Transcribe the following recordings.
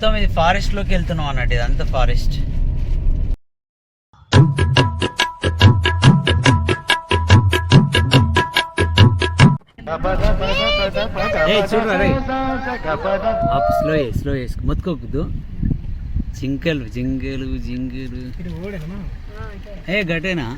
మొత్తం ఇది ఫారెస్ట్ లోకి వెళ్తున్నాం అన్నట్టు, ఇదంతా ఫారెస్ట్. చూడరా స్లో మొత్తుకోకూడదు. జింకలు జింకలు జింకలు ఏ గటేనా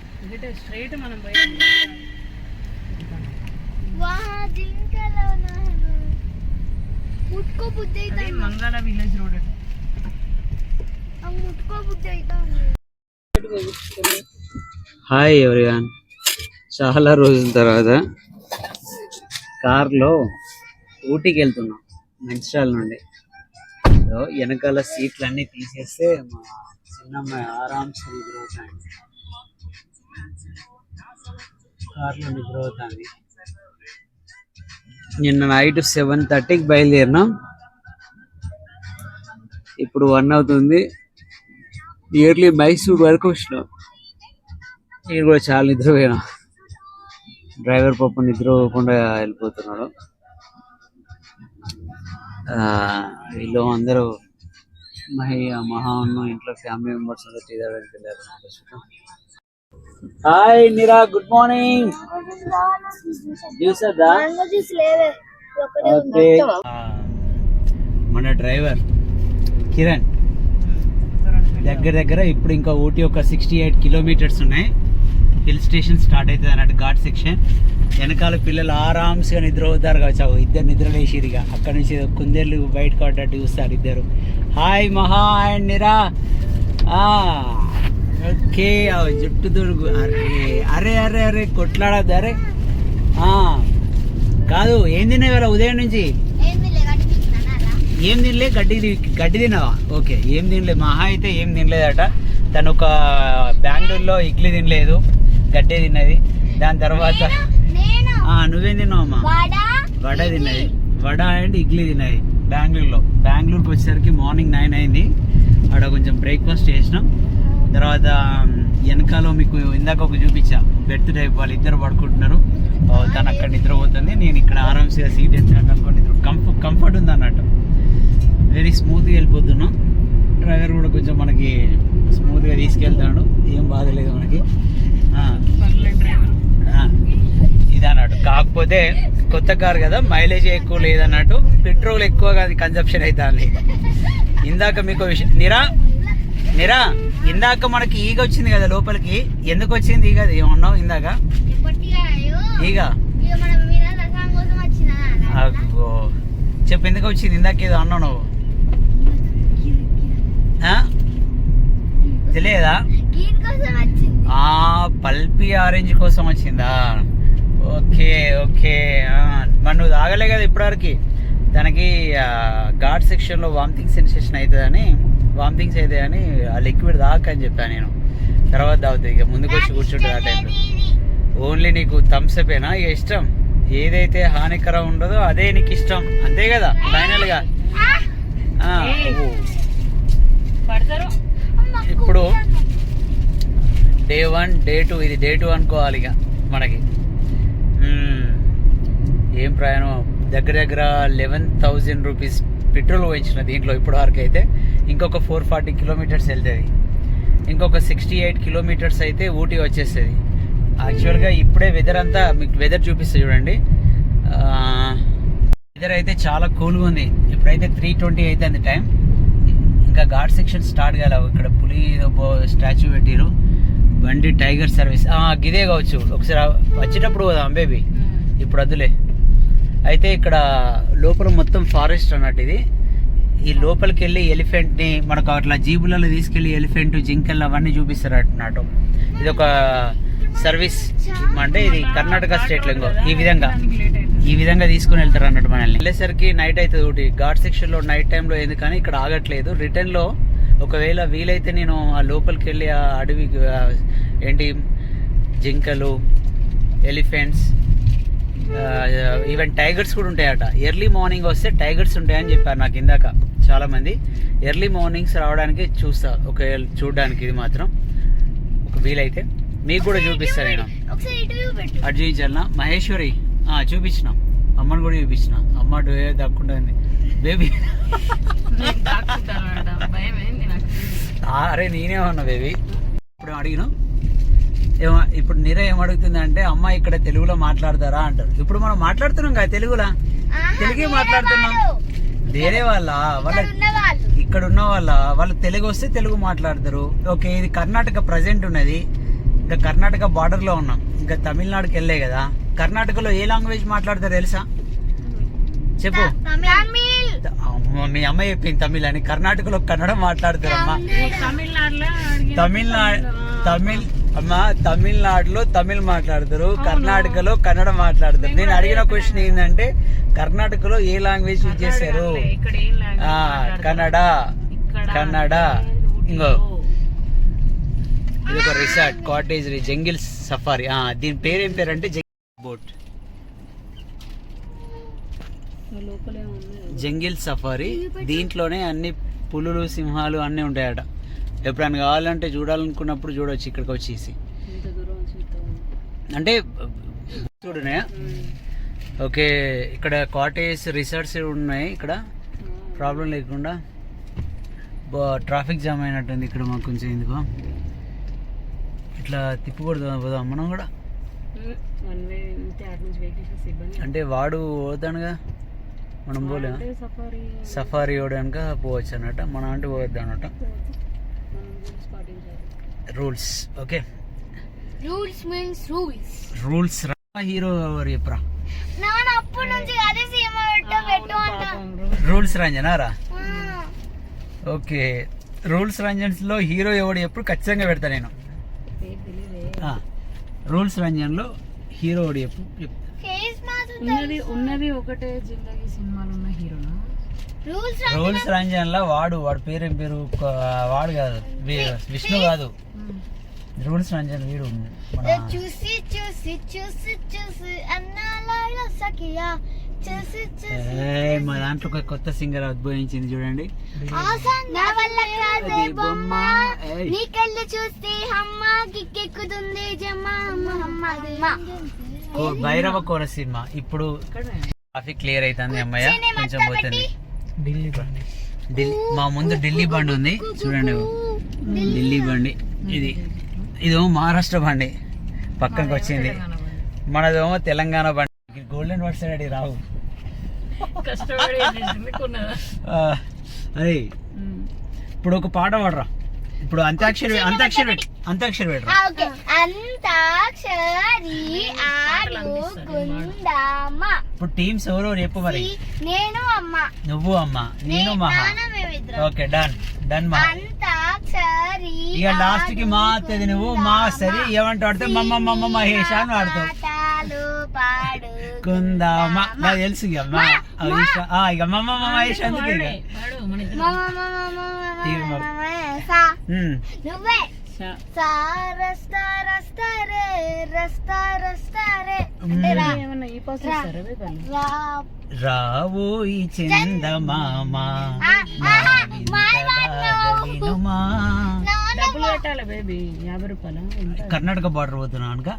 హాయ్ ఎవరివన్, చాలా రోజుల తర్వాత కార్లో ఊటీకి వెళ్తున్నాం మంచిర్యాల నుండి. వెనకాల సీట్లు అన్నీ తీసేస్తే మా చిన్నమ్మాయి ఆరామ్స్ నిద్ర అవుతాండి, కార్లో నిద్ర అవుతాంది. నిన్న నైట్ 7:30కి బయలుదేరినాం, ఇప్పుడు 1 అవుతుంది. నియర్లీ మైసూర్ వరకు వచ్చినాం. నేను కూడా చాలా నిద్రపోయినా, డ్రైవర్ పాప నిద్ర పోకుండా వెళ్ళిపోతున్నాడు. వీళ్ళు అందరూ మహా ఉన్న ఇంట్లో ఫ్యామిలీ మెంబర్స్ అందరూ టీ తాగడానికి వెళ్ళారు. Hi Nira, good morning. మన డ్రైవర్ కిరణ్ దగ్గర ఇప్పుడు ఇంకా ఊటీ ఒక 68 కిలోమీటర్స్ ఉన్నాయి. హిల్ స్టేషన్ స్టార్ట్ అవుతుంది అన్నట్టు, ఘాట్ సెక్షన్. వెనకాల పిల్లలు ఆరామ్స్గా నిద్ర అవుతారు కావచ్చు. ఇద్దరు నిద్ర లేచిరిగా అక్కడ నుంచి కుందేళ్ళు బయటకు పడ్డట్టు చూస్తారు ఇద్దరు. హాయ్ మహా అండ్ నిరా. ఓకే, జుట్టు దొరుకు. అరే అరే అరే కొట్లాడద్దు. అరే కాదు, ఏం తిన్నావు కదా ఉదయం నుంచి? ఏం తినలే, గడ్డి తిన్నావా? ఓకే, ఏం తినలే. మహా అయితే ఏం తినలేదట. తను ఒక బెంగళూరులో ఇడ్లీ తినలేదు, గడ్డే తిన్నది. దాని తర్వాత నువ్వేం తిన్నావమ్మా? వడ తిన్నది, వడ అండ్ ఇడ్లీ తిన్నది బెంగళూరుకి వచ్చేసరికి మార్నింగ్ 9 అయింది. అక్కడ కొంచెం బ్రేక్ఫాస్ట్ చేసినాం. తర్వాత వెనకాల మీకు ఇందాక ఒక చూపించా, బెర్త్ టైప్, వాళ్ళు ఇద్దరు పడుకుంటున్నారు. తను అక్కడ నిద్రపోతుంది, నేను ఇక్కడ ఆరామ్స్గా సీట్ ఎత్తినట్టు అనుకోండి. కంఫర్ట్ ఉంది అన్నట్టు, వెరీ స్మూత్గా వెళ్ళిపోతున్నాం. డ్రైవర్ కూడా కొంచెం మనకి స్మూత్గా తీసుకెళ్తాడు, ఏం బాధలేదు మనకి. ఇది అన్నట్టు. కాకపోతే కొత్త కార్ కదా, మైలేజ్ ఎక్కువ లేదన్నట్టు, పెట్రోల్ ఎక్కువగా కన్జంప్షన్ అవుతుంది. ఇందాక మీకు విషయం నిరా ఇందాక మనకి ఈగ వచ్చింది కదా లోపలికి. ఎందుకు వచ్చింది ఈగ? ఏమన్నావు ఇందాక? ఈగ చెప్పు, ఎందుకు వచ్చింది? ఇందాక ఏదో అన్నావు నువ్వు, తెలియదా? పల్పీ ఆరెంజ్ కోసం వచ్చిందా? Okay okay. మరి నువ్వు తాగలే కదా ఇప్పటివరకు. తనకి ఘాట్ సెక్షన్లో వామిటింగ్ సెన్సేషన్ అవుతుందని, వామిటింగ్స్ అవుతాయని ఆ లిక్విడ్ తాగని చెప్పాను నేను. తర్వాత తాగుతుంది, ఇక ముందుకు వచ్చి కూర్చుంటుంది ఆ టైంలో. ఓన్లీ నీకు థమ్స్అపేనా ఇక ఇష్టం? ఏదైతే హానికరం ఉండదో అదే నీకు ఇష్టం, అంతే కదా ఫైనల్గా. ఇప్పుడు డే 1 డే 2, ఇది డే 2 అనుకోవాలి ఇక మనకి. ఏం ప్రయాణం, దగ్గర 11,000 రూపీస్ పెట్రోల్ పోయించిన దీంట్లో ఇప్పటి వరకు అయితే. ఇంకొక 440 కిలోమీటర్స్ వెళ్తుంది, ఇంకొక 68 కిలోమీటర్స్ అయితే ఊటీ వచ్చేస్తుంది. యాక్చువల్గా ఇప్పుడే వెదర్ అంతా మీకు వెదర్ చూపిస్తుంది చూడండి. వెదర్ అయితే చాలా కూల్గా ఉంది. ఇప్పుడైతే 3:20 అవుతుంది టైం. ఇంకా ఘాట్ సెక్షన్ స్టార్ట్ కాలేవు. ఇక్కడ పులి స్టాచ్యూ పెట్టిరు, బండి టైగర్ సర్వీస్ గిదే కావచ్చు. ఒకసారి వచ్చేటప్పుడు పోదాం బేబీ, ఇప్పుడు వద్దులే. అయితే ఇక్కడ లోపల మొత్తం ఫారెస్ట్ అన్నట్టు. ఇది ఈ లోపలికి వెళ్ళి ఎలిఫెంట్ని మనకు అట్లా జీబులలో తీసుకెళ్ళి ఎలిఫెంట్, జింకలు అవన్నీ చూపిస్తారు అన్నట్టు. ఇది ఒక సర్వీస్ అంటే ఇది కర్ణాటక స్టేట్లో ఇంకో ఈ విధంగా తీసుకుని వెళ్తారు అన్నట్టు. మనల్ని వెళ్ళేసరికి నైట్ అవుతుంది. ఒకటి ఘాట్ సెక్షన్లో నైట్ టైంలో ఎందుకని ఇక్కడ ఆగట్లేదు. రిటర్న్లో ఒకవేళ వీలైతే నేను ఆ లోపలికి వెళ్ళి ఆ అడవి ఏంటి జింకలు, ఎలిఫెంట్స్, ఈవెన్ టైగర్స్ కూడా ఉంటాయట. ఎర్లీ మార్నింగ్ వస్తే టైగర్స్ ఉంటాయని చెప్పారు నాకు ఇందాక చాలామంది. ఎర్లీ మార్నింగ్స్ రావడానికి చూస్తా ఒకవేళ చూడడానికి. ఇది మాత్రం ఒక వీలైతే మీకు కూడా చూపిస్తాను నేను. అటు చూపించాలనా మహేశ్వరి? చూపించిన, అమ్మని కూడా చూపించిన. అమ్మ దక్కుంటుంది బేబీ. అరే నేనే ఉన్నా బేబీ. ఇప్పుడు అడిగిన ఏమో ఇప్పుడు నీర ఏమడుగుతుంది అంటే అమ్మ ఇక్కడ తెలుగులో మాట్లాడతారా అంటారు. ఇప్పుడు మనం మాట్లాడుతున్నాం కదా తెలుగులో, తెలుగే మాట్లాడుతున్నాం. వేరే వాళ్ళ ఇక్కడ ఉన్న వాళ్ళు తెలుగు వస్తే తెలుగు మాట్లాడతారు. ఓకే, ఇది కర్ణాటక ప్రజెంట్ ఉన్నది, ఇంకా కర్ణాటక బార్డర్ లో ఉన్నాం, ఇంకా తమిళనాడుకి వెళ్ళే కదా. కర్ణాటకలో ఏ లాంగ్వేజ్ మాట్లాడతారు తెలుసా? చెప్పు. మీ అమ్మ చెప్పింది తమిళ్ అని. కర్ణాటకలో కన్నడ మాట్లాడతారమ్మా. తమిళనాడులో తమిళ్ మాట్లాడతారు, కర్ణాటకలో కన్నడ మాట్లాడతారు. నేను అడిగిన క్వశ్చన్ ఏంటంటే కర్ణాటకలో ఏ లాంగ్వేజ్ యూజ్ చేశారు? కన్నడ. ఇంకో ఇది ఒక రిసార్ట్ కాటేజ్ జంగిల్ సఫారీ. దీని పేరు ఏం పేరు అంటే బోట్ జంగిల్ సఫారీ. దీంట్లోనే అన్ని పులులు సింహాలు అన్నీ ఉంటాయట. ఎప్పుడైనా కావాలంటే చూడాలనుకున్నప్పుడు చూడవచ్చు ఇక్కడికి వచ్చేసి. అంటే చూడనే ఓకే, ఇక్కడ కాటేజ్ రిసార్ట్స్ ఉన్నాయి. ఇక్కడ ప్రాబ్లం లేకుండా. ట్రాఫిక్ జామ్ అయినట్టుంది ఇక్కడ మాకు కొంచెం. ఎందుకో ఇట్లా తిప్పకూడదు పోదాం మనం కూడా. అంటే వాడు పోతానుగా, మనం పోలేము. సఫారీ పోవడానిక పోవచ్చు అన్నట్ట, మనం అంటే పోవద్దు అన్నట్ట. Rules okay, rules means rules. Hero ఎవరు చెప్పరా? రూల్స్ రంజనారా? ఓకే, రూల్స్ రంజన్స్ లో హీరో ఎవడు ఎప్పుడు ఖచ్చితంగా పెడతా నేను. రూల్స్ రంజన్ లో హీరో ఎవడు చెప్పు. ఉన్నది ఒకటే జిందగీ సినిమాలో ఉన్న హీరోనా? రూల్స్ రంజన్ లో వాడు పేరు ఏం పేరు? వాడు కాదు, విష్ణు కాదు. రూల్స్ రంజన్ వీడు చూసి చూసి చూసి చూసి అన్నాలో సఖియా చూసి చూసి. మా దాంట్లో ఒక కొత్త సింగర్ ఉద్భవించింది చూడండి. నీ కళ్ళు చూస్తే అమ్మ గిక్కెక్కుతుంది భైరవ కోనసీమ. ఇప్పుడు ట్రాఫిక్ క్లియర్ అవుతుంది అమ్మాయ, కొంచెం పోతుంది. ఢిల్లీ మా ముందు ఢిల్లీ బండి ఉంది చూడండి. ఢిల్లీ బండి ఇదేమో మహారాష్ట్ర బండి పక్కనకి వచ్చింది. మనదేమో తెలంగాణ బండి. గోల్డెన్ వర్డ్ సైడ్ అడి రావు. అదే ఇప్పుడు ఒక పాట పాడరా. ఇప్పుడు అంతాక్షరి పెట్టరా. ఇప్పుడు టీమ్స్ ఎవరు చెప్పు మరి. నేను అమ్మ, నువ్వు అమ్మ, నేను మహా. ఓకే డన్ మహా. ఇక లాస్ట్ కి మా అత్తది నువ్వు మా సరి ఏమంటా ఆడితే మమ్మ మహేష్ అని ఆడతావు. కుందామా నాకు తెలుసు. ఇక మమ్మ మహేష్ అందుకే రావోయి చందమామా కర్ణాటక బార్డర్ పోతున్నా అనక.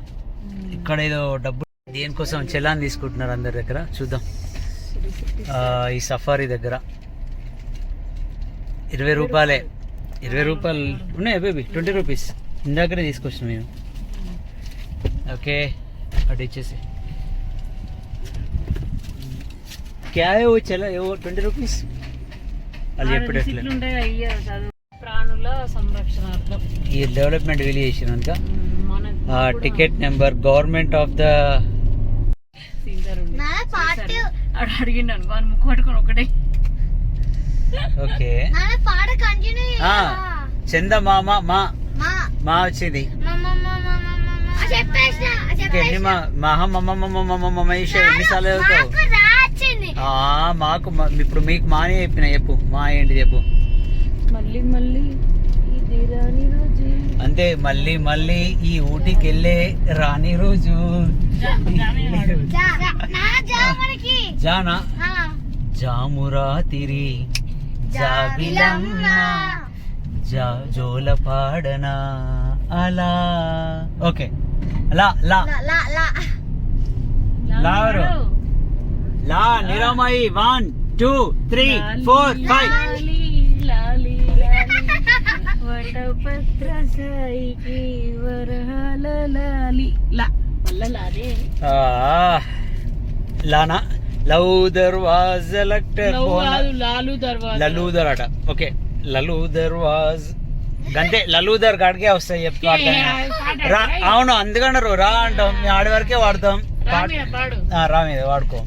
ఇక్కడ ఏదో డబ్బు దేనికోసం చలాన్ తీసుకుంటున్నారు అందరి దగ్గర. చూద్దాం. ఈ సఫారీ దగ్గర 20 రూపాయలే. 20 రూపాయలు ఉన్నాయి బేబీ. 20 రూపీస్ ఇందాకనే తీసుకొచ్చినాం మేము. ఓకే అటు ఇచ్చేసి క్యా చలా 20 రూపీస్ వాళ్ళు చెప్పేటట్లే. ప్రాణుల సంరక్షణార్థం ఈ డెవలప్మెంట్ వీలు చేసిన కనుక ticket number government of the అడిగిండు అనుకో అని ముక్కు పట్టుకొని ఒకటే. ఓకే చందమామ మా వచ్చింది. ఎన్నిసార్లు చదువుతావు? మాకు ఇప్పుడు మీకు మానే చెప్పిన. చెప్పు మా ఏంటి చెప్పు. అంతే, మళ్ళీ ఈ ఊటీకి వెళ్ళే రాని రోజు. జానా జామురాతిరి జాబిలమ్మ జోల పాడనా అలా. ఓకే లా నిరామయి 1 2 3 4 5. పత్ర సాయికి వరహాల లాలి లా వల్ల లాదే లానా లవ్ దర్వాజ్ లక్టర్ లాలు దర్వాజా లలూదర్ అట. ఓకే లలూదర్ వాజ్ గంటే లలూదర్ కాడికే వస్తాయి చెప్తా. అవును అందుకన్నారు రా అంటాం, మేము ఆడి వరకే వాడతాం. రా మీద వాడుకో.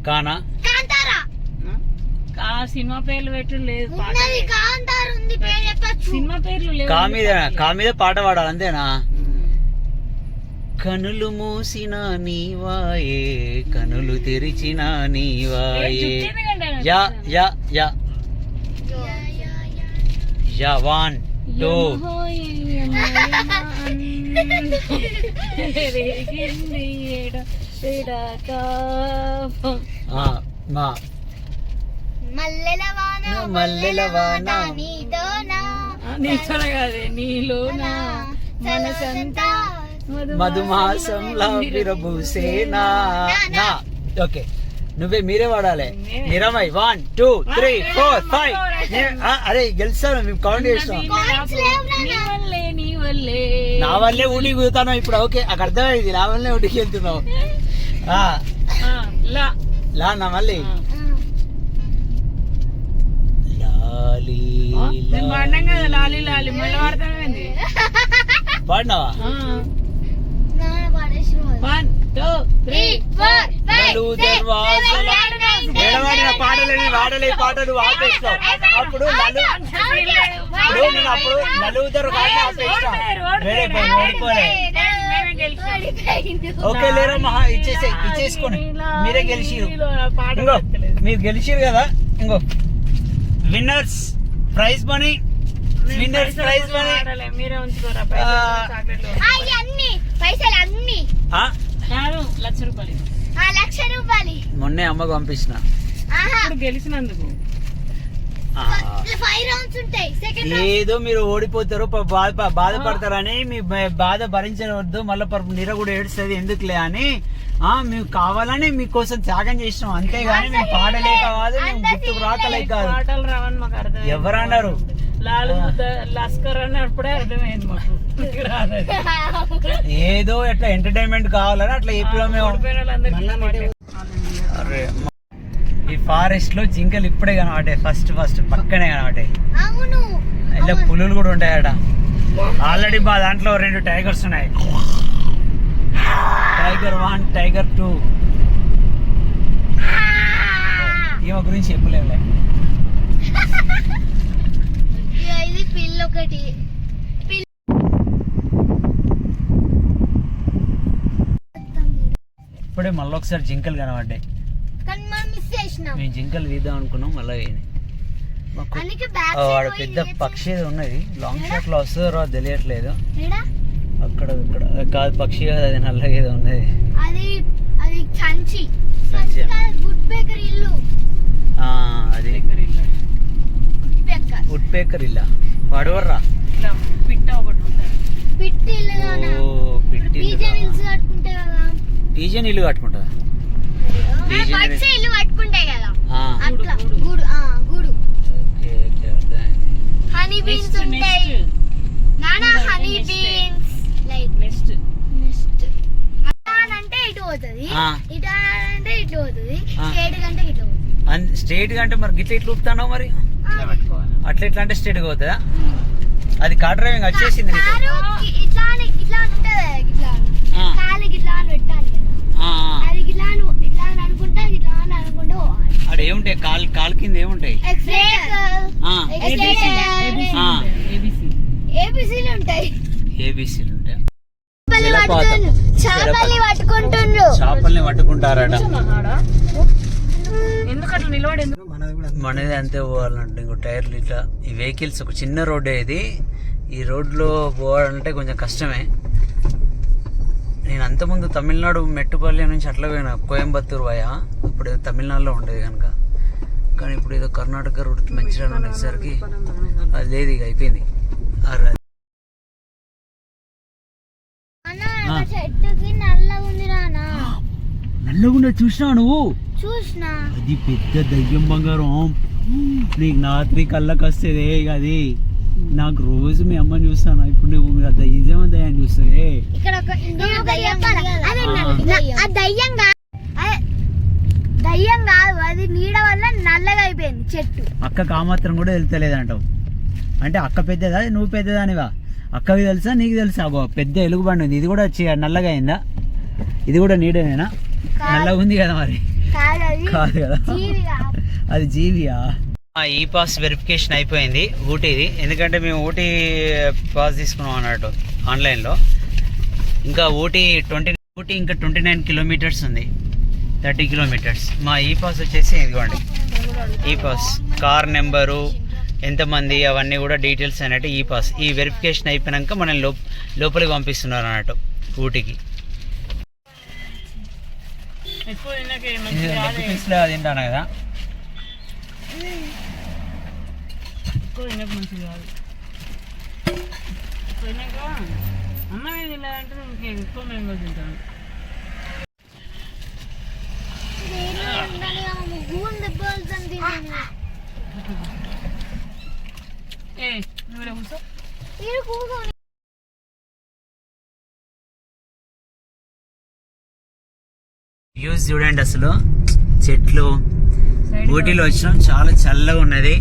కానా సినిమా పేర్లు పెట్టు లేదు, సినిమా పేర్లు లేవు. కా మీద పాట పాడాలి అంతేనా? కనులు మూసిన నీవాయే కనులు తెరిచిన నీవాయే. యా యా యా యా 1 2 మా మల్లెలవాన నీతోనే కాదే నీలోనా మనసంతా మధుమాసంలా విరబూసేనా. ఓకే మీరే వాడాలి. నిరమై 1 2 3 4 5. అరే గెలుస్తాను, మేము కౌంట్ చేస్తాం. నా వల్లే ఊడికి పోతాను ఇప్పుడు. ఓకే అక్కడ అర్థమైంది, నా వల్లే ఊడికి వెళ్తున్నావు. లా నా మళ్ళీ లాలి లాలి మళ్ళీ వాడతామేంది పాడినావా? 1 2 3 నిలబడిన పాటలని వాడలే పాటలు ఆపేస్తావు. అప్పుడు నలుగురు ఓడిపోలే. ఓకే లేరా మహా ఇచ్చేసుకోండి, మీరే గెలిచిరు. ఇంకో మీరు గెలిచిరు కదా. ఇంకో winners prize money, winners prize money మీరే ఉంచుకోరా పైసలు అన్ని ₹1,00,000. మొన్నే అమ్మకు పంపించిన గెలిచినందుకు. 5 రౌండ్స్ ఉంటాయి. ఏదో మీరు ఓడిపోతారు బాధపడతారని మీ బాధ భరించవద్దు, మళ్ళీ నిర కూడా ఏడుస్తుంది ఎందుకులే అని మేము కావాలని మీకోసం త్యాగం చేసినాం అంతేగాని మేము పాడలే కాదు, మేము గుర్తుకు రాకలే కాదు. పాటలు రావని మాకు అర్థం. ఎవరన్నారు? లాలు లస్కర్ అన్నప్పుడే అర్థమైంది మాకు. ఏదో ఎట్లా ఎంటర్టైన్మెంట్ కావాలని అట్లా ఏపీలో మేము. అరే ఈ ఫారెస్ట్ లో జింకలు ఇప్పుడే కనబడ్డాయి, ఫస్ట్ పక్కనే కనబడ్డాయి. ఇలా పులులు కూడా ఉంటాయట. ఆల్రెడీ దాంట్లో 2 టైగర్స్ ఉన్నాయి. Tiger 1 tiger 2. ఈమె గురించి చెప్పలేములే. ఇది పిల్ల ఒకటి. ఇప్పుడే మళ్ళీ ఒకసారి జింకలు కనబడ్డాయి. మేము జింకలు తీద్దాం అనుకున్నాం, మళ్ళీ వాడు పెద్ద పక్షి ఏదో ఉన్నది. లాంగ్ షాట్ లో వస్తుందో రాదో తెలియట్లేదు. అక్కడ కాదు పక్షి కాదు, అది నల్లగా ఏదో ఉన్నది. అది వుడ్ పేకర్ ఇల్లా వాడవర్రా. పిట్ట ఒకటి ఉంటుంది. పీజన్ ఇల్లు కట్టుకుంటా. ఇల్లు కట్టుకుంటాయి కదా, హనీ బీన్స్ ఉంటాయి. హనీ బీన్స్ నెక్స్ట్ అంటే ఇటు పోతుంది, ఇటు అంటే ఇటు పోతుంది, స్ట్రేట్ కంటే ఇటు పోతుంది. స్ట్రేట్ గా అంటే మరి గిట్ల ఇట్లా ఊపుతావు మరి? అట్లా ఇట్లా అంటే స్ట్రేట్ గా పోతుందా? అది కార్ డ్రైవింగ్ వచ్చేసింది నీకు. ఇట్లా ఉంటది, కాలికి ఇట్లా అని పెట్టాలి కదా, అది ఇట్లా అనుకుంటా పోవాలి. అక్కడ ఏముంటాయి కాలు కింద ఏముంటాయి? ఏబిసిలు ఉంటాయి. ఏబిసిలు ఉంటాయి. చేపల్ని పట్టుకుంటుండ్రు. చేపల్ని పట్టుకుంటారట. ఎందుకట్లా నిలబడి మనది అంతే పోవాలంటే. ఇంకో టైర్లు ఇట్లా ఈ వెహికల్స్ ఒక చిన్న రోడ్డే ఇది. ఈ రోడ్లో పోవాలంటే కొంచెం కష్టమే. నేను అంతకుముందు తమిళనాడు మెట్టుపల్లి నుంచి అట్లా పోయినా, కోయంబత్తూరు పోయా. అప్పుడు తమిళనాడులో ఉండేది కనుక. కానీ ఇప్పుడు ఏదో కర్ణాటక రూట్ మంచిర్యాల వచ్చేసరికి అది లేదు, ఇక అయిపోయింది. చెట్టుకి నల్లగా ఉంది రానా. నల్లగుండా చూసినావు నువ్వు? చూసిన అది పెద్ద దయ్యం బంగారం. నీకు రాత్రి కళ్ళకి వస్తుంది అది. నాకు రోజు మీ అమ్మని చూస్తాను, ఇప్పుడు నువ్వు నిజమా దయ్యాన్ని చూస్తావే? ఇక్కడ ఒక దయ్యం దయ్యం కాదు, అది నీడ వల్ల నల్లగా అయిపోయింది చెట్టు. అక్కకు ఆ మాత్రం కూడా తెలుస్తలేదంటావు అంటే అక్క పెద్దదా నువ్వు పెద్దదానివా? అక్కవి తెలుసా నీకు తెలుసా? అగో పెద్ద ఎలుగుబండి ఉంది, ఇది కూడా నల్లగా అయిందా? ఇది కూడా నీడనేనా? నల్లగా ఉంది కదా మరి. కాదు కదా, అది జీవియా? ఈ పాస్ వెరిఫికేషన్ అయిపోయింది ఊటీది, ఎందుకంటే మేము ఊటీ పాస్ తీసుకున్నాం అన్నట్టు ఆన్లైన్లో. ఇంకా ఊటీ ఇంకా 29 కిలోమీటర్స్ ఉంది, 30 కిలోమీటర్స్. మా ఈ పాస్ వచ్చేసి ఇదిగోండి, ఈ పాస్ కార్ నెంబరు ఎంతమంది అవన్నీ కూడా డీటెయిల్స్ అన్నట్టు ఈ పాస్. ఈ వెరిఫికేషన్ అయిపోయాక మనం లోపలికి పంపిస్తున్నారు అన్నట్టు ఊటీకి. అది తింటాను కదా, వ్యూస్ చూడండి అసలు. చెట్లు ఊటీలో వచ్చినాం, చాలా చల్లగా ఉన్నది.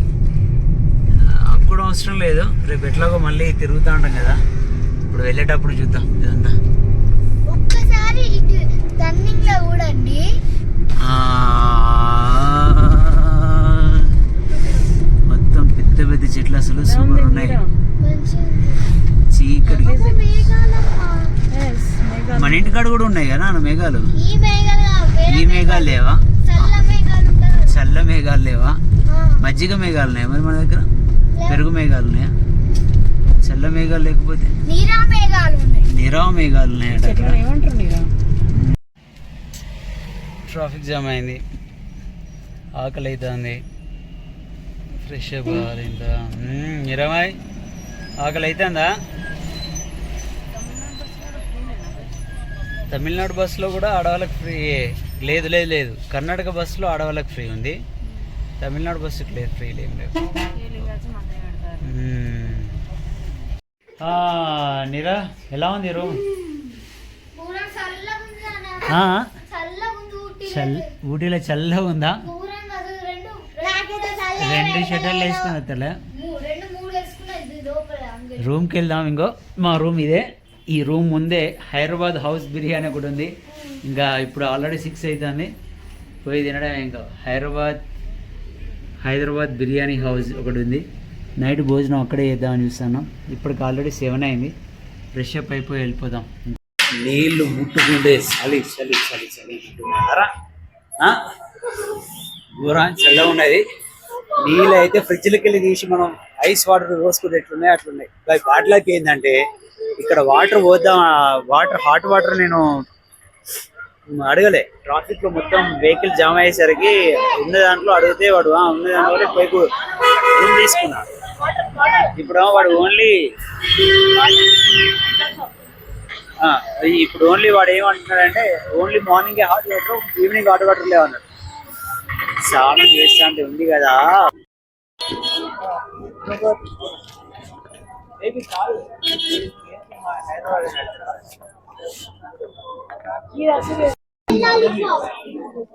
అప్పుడు అవసరం లేదు, రేపు ఎట్లాగో మళ్ళీ తిరుగుతూ ఉంటాం కదా, ఇప్పుడు వెళ్ళేటప్పుడు చూద్దాం ఇదంతా. ఒక్కసారి టర్నింగ్ లో చూడండి, మొత్తం పెద్ద పెద్ద చెట్లు అసలు సూపర్ ఉన్నాయి. చీకటి మన ఇంటికాడ కూడా ఉన్నాయి కదా మేఘాలు. ఈ మేఘాలు లేవా? చల్ల మేఘాలు లేవా? మజ్జిగ మేఘాలు ఉన్నాయా మరి మన దగ్గర? పెరుగు మేఘాలు ఉన్నాయా? చల్ల మేఘాలు లేకపోతే నిరా మేఘాలు ఉన్నాయట. ట్రాఫిక్ జామ్ అయింది, ఆకలి అవుతుంది, ఫ్రెష్ అవ్వాలి. ఇంత నిరమాయ్ ఆకలి అవుతుందా? తమిళనాడు బస్సులో కూడా ఆడవాళ్ళకి ఫ్రీ లేదు. లేదు లేదు కర్ణాటక బస్సులో ఆడవాళ్ళకి ఫ్రీ ఉంది, తమిళనాడు బస్సుకి లేదు, ఫ్రీ ఏం లేదు. నిరా ఎలా ఉంది రూమ్? ఊటీలో చల్లగా ఉందా? 2 షటర్లు వేసుకుని వస్తలే. రూమ్కి వెళ్దాం. ఇంకో మా రూమ్ ఇదే. ఈ రూమ్ ముందే హైదరాబాద్ హౌస్ బిర్యానీ కూడా ఉంది. ఇంకా ఇప్పుడు ఆల్రెడీ 6 అవుతుంది, పోయి తినడం. ఇంకా హైదరాబాద్ బిర్యానీ హౌస్ ఒకటి ఉంది. నైట్ భోజనం అక్కడే చేద్దామని చూస్తున్నాం. ఇప్పటికి ఆల్రెడీ 7 అయింది. ఫ్రెష్ అప్ అయిపోయి వెళ్ళిపోదాం. నీళ్ళు ముట్టుకుంటే చలి చలి చలి చలి అంటున్నారా? ఘోరం చల్లగా ఉన్నది. నీళ్ళు అయితే ఫ్రిడ్జ్లకి వెళ్ళి తీసి మనం ఐస్ వాటర్ పోసుకుంటే ఎట్లున్నాయి అట్లున్నాయి. వాటిలోకి ఏంటంటే ఇక్కడ వాటర్ పోద్దాం, హాట్ వాటర్ నేను అడగలే. ట్రాఫిక్ లో మొత్తం వెహికల్ జామ్ అయ్యేసరికి ఉన్న దాంట్లో అడిగితే వాడు ఉన్న దాంట్లో పైపు రూమ్ తీసుకున్నాడు. ఇప్పుడు వాడు ఓన్లీ వాడు ఏమంటున్నాడంటే only morning hot water, evening hot water లేవన్నాడు. స్నానం చేస్తా అంటే ఉంది కదా.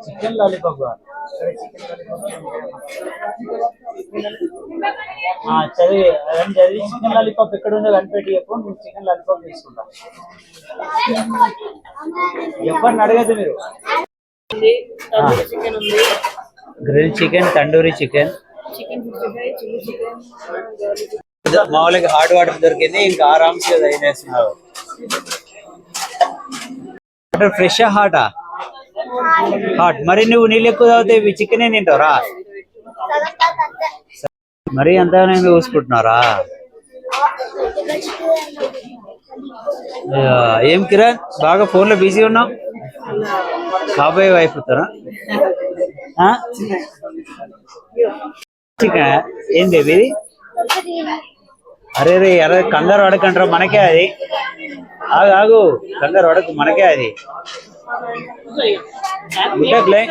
చికెన్ లాలీపాప్ చదివి చికెన్ లాలీపాప్ ఎక్కడ ఉందో కనిపెట్టి చెప్పు, నేను చికెన్ లాలీపాప్ తీసుకుంటా. ఎవరిని అడగదు మీరు. గ్రిల్ చికెన్, తండూరి చికెన్, మామూలుగా హాట్ వాటర్ దొరికింది. ఇంకా ఆరామ్స్ వేస్తున్నారు. ఫ్రెష్ హాటా? హాట్. మరి నువ్వు నీళ్ళు ఎక్కువ తాగితే చికెన్ ఏం తింటావురా? మరీ అంతగానే చూసుకుంటున్నారా? ఏం కిరణ్ బాగా ఫోన్లో బిజీ ఉన్నావు? కాబోయే వైఫ్ అవుతారా? చికెన్ ఏంది ఇది? అరే రే అరే కంగారు పడకంటారా, మనకే అది. ఆగు కంగారు పడకు, మనకే అది. గుడ్డకులే.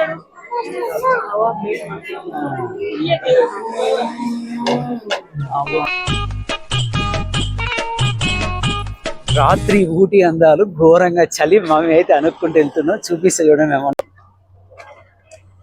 రాత్రి ఊటీ అందాలు ఘోరంగా చలి మేము అయితే అనుకుంటూ వెళ్తున్నాం. చూపిస్తే చూడండి మేము